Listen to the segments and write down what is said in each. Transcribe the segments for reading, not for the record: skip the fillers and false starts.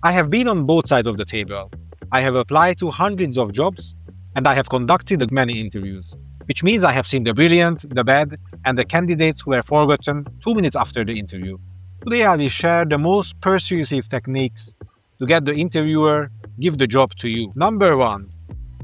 I have been on both sides of the table. I have applied to hundreds of jobs and I have conducted many interviews, which means I have seen the brilliant, the bad, and the candidates who were forgotten 2 minutes after the interview. Today I will share the most persuasive techniques to get the interviewer give the job to you. Number 1.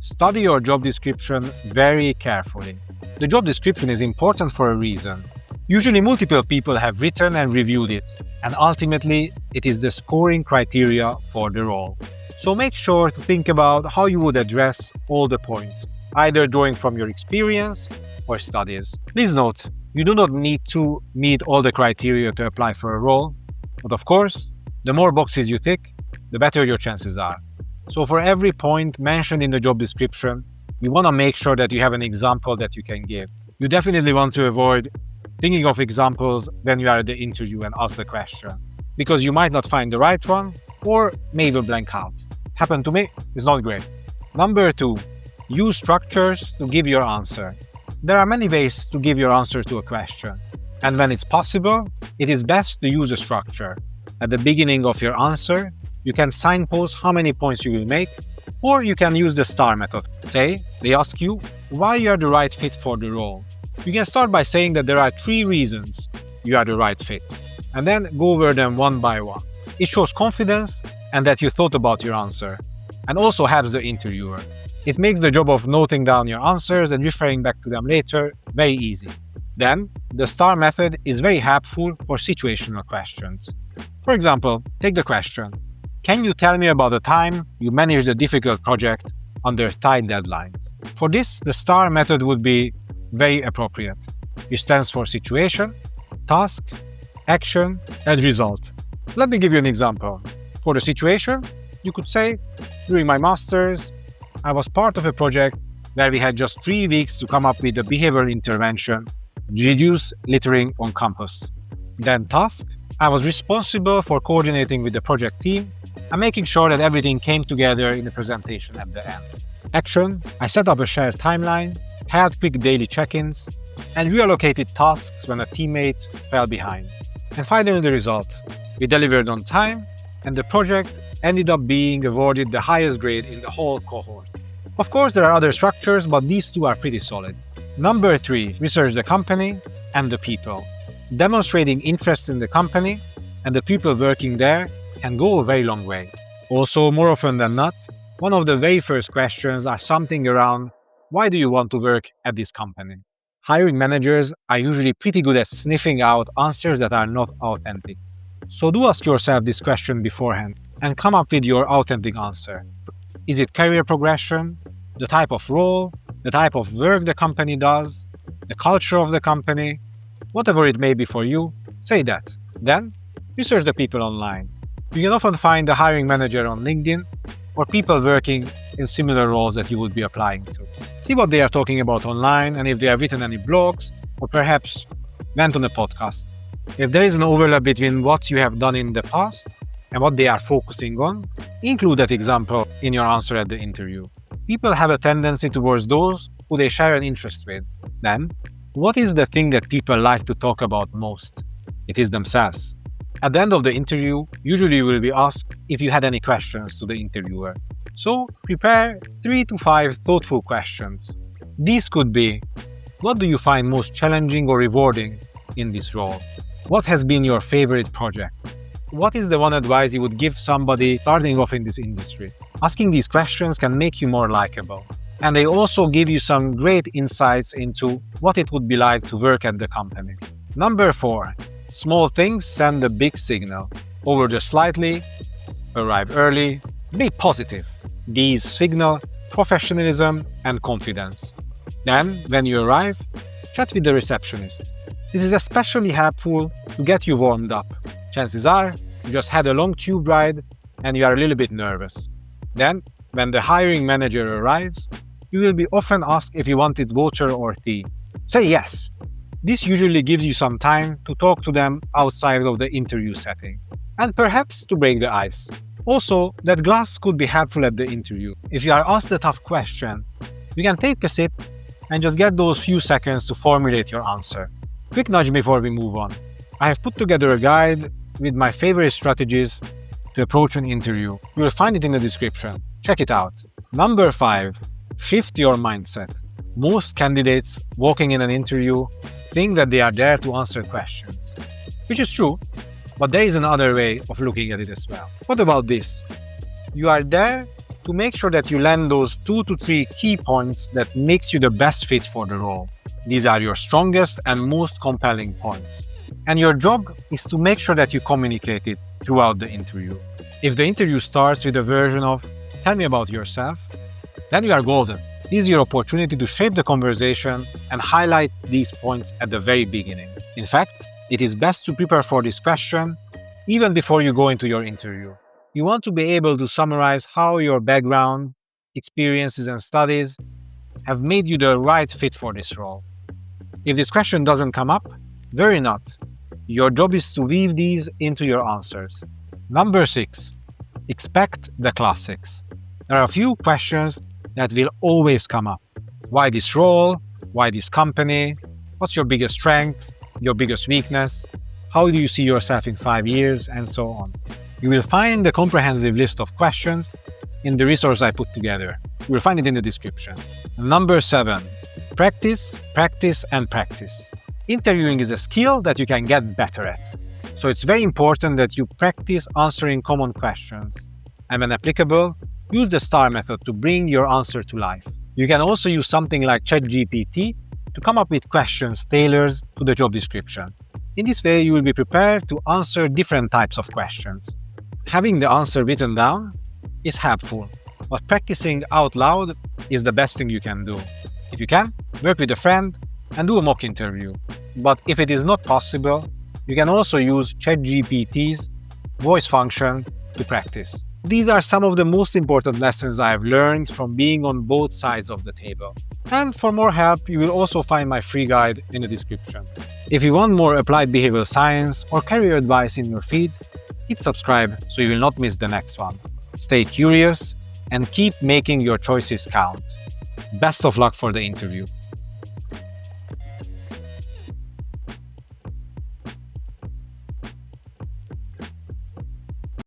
Study your job description very carefully. The job description is important for a reason. Usually multiple people have written and reviewed it, and ultimately it is the scoring criteria for the role. So make sure to think about how you would address all the points, either drawing from your experience or studies. Please note, you do not need to meet all the criteria to apply for a role, but of course, the more boxes you tick, the better your chances are. So for every point mentioned in the job description, you want to make sure that you have an example that you can give. You definitely want to avoid thinking of examples when you are at the interview and ask the question, because you might not find the right one or may even blank out. Happened to me, it's not great. Number 2, use structures to give your answer. There are many ways to give your answer to a question, and when it's possible, it is best to use a structure. At the beginning of your answer, you can signpost how many points you will make, or you can use the STAR method. Say, they ask you why you are the right fit for the role. You can start by saying that there are 3 reasons you are the right fit, and then go over them one by one. It shows confidence and that you thought about your answer, and also helps the interviewer. It makes the job of noting down your answers and referring back to them later very easy. Then, the STAR method is very helpful for situational questions. For example, take the question, can you tell me about a time you managed a difficult project under tight deadlines? For this, the STAR method would be very appropriate. It stands for situation, task, action, and result. Let me give you an example. For the situation, you could say, during my master's, I was part of a project where we had just 3 weeks to come up with a behavioral intervention to reduce littering on campus. Then task, I was responsible for coordinating with the project team and making sure that everything came together in the presentation at the end. Action, I set up a shared timeline, held quick daily check-ins, and reallocated tasks when a teammate fell behind. And finally the result, we delivered on time, and the project ended up being awarded the highest grade in the whole cohort. Of course, there are other structures, but these 2 are pretty solid. Number 3, research the company and the people. Demonstrating interest in the company and the people working there can go a very long way. Also, more often than not, one of the very first questions are something around, why do you want to work at this company? Hiring managers are usually pretty good at sniffing out answers that are not authentic. So do ask yourself this question beforehand and come up with your authentic answer. Is it career progression, the type of role, the type of work the company does, the culture of the company? Whatever it may be for you, say that. Then, research the people online. You can often find the hiring manager on LinkedIn or people working in similar roles that you would be applying to. See what they are talking about online and if they have written any blogs or perhaps went on a podcast. If there is an overlap between what you have done in the past and what they are focusing on, include that example in your answer at the interview. People have a tendency towards those who they share an interest with. Then, what is the thing that people like to talk about most? It is themselves. At the end of the interview, usually you will be asked if you had any questions to the interviewer. So, prepare 3 to 5 thoughtful questions. These could be, what do you find most challenging or rewarding in this role? What has been your favorite project? What is the one advice you would give somebody starting off in this industry? Asking these questions can make you more likable. And they also give you some great insights into what it would be like to work at the company. Number 4. Small things send a big signal. Over just slightly, arrive early, be positive. These signal professionalism and confidence. Then, when you arrive, chat with the receptionist. This is especially helpful to get you warmed up. Chances are, you just had a long tube ride and you are a little bit nervous. Then, when the hiring manager arrives, you will be often asked if you wanted water or tea. Say yes. This usually gives you some time to talk to them outside of the interview setting, and perhaps to break the ice. Also, that glass could be helpful at the interview. If you are asked a tough question, you can take a sip and just get those few seconds to formulate your answer. Quick nudge before we move on. I have put together a guide with my favorite strategies to approach an interview. You will find it in the description. Check it out. Number 5. Shift your mindset. Most candidates walking in an interview think that they are there to answer questions, which is true, but there is another way of looking at it as well. What about this? You are there to make sure that you land those 2 to 3 key points that makes you the best fit for the role. These are your strongest and most compelling points. And your job is to make sure that you communicate it throughout the interview. If the interview starts with a version of, "Tell me about yourself," then you are golden. This is your opportunity to shape the conversation and highlight these points at the very beginning. In fact, it is best to prepare for this question even before you go into your interview. You want to be able to summarize how your background, experiences, and studies have made you the right fit for this role. If this question doesn't come up, worry not. Your job is to weave these into your answers. Number 6. Expect the classics. There are a few questions that will always come up. Why this role? Why this company? What's your biggest strength? Your biggest weakness? How do you see yourself in 5 years? And so on. You will find the comprehensive list of questions in the resource I put together. You will find it in the description. Number 7. Practice, practice, and practice. Interviewing is a skill that you can get better at. So it's very important that you practice answering common questions. And when applicable, use the STAR method to bring your answer to life. You can also use something like ChatGPT to come up with questions tailored to the job description. In this way, you will be prepared to answer different types of questions. Having the answer written down is helpful, but practicing out loud is the best thing you can do. If you can, work with a friend and do a mock interview. But if it is not possible, you can also use ChatGPT's voice function to practice. These are some of the most important lessons I have learned from being on both sides of the table. And for more help, you will also find my free guide in the description. If you want more applied behavioral science or career advice in your feed, hit subscribe so you will not miss the next one. Stay curious and keep making your choices count. Best of luck for the interview.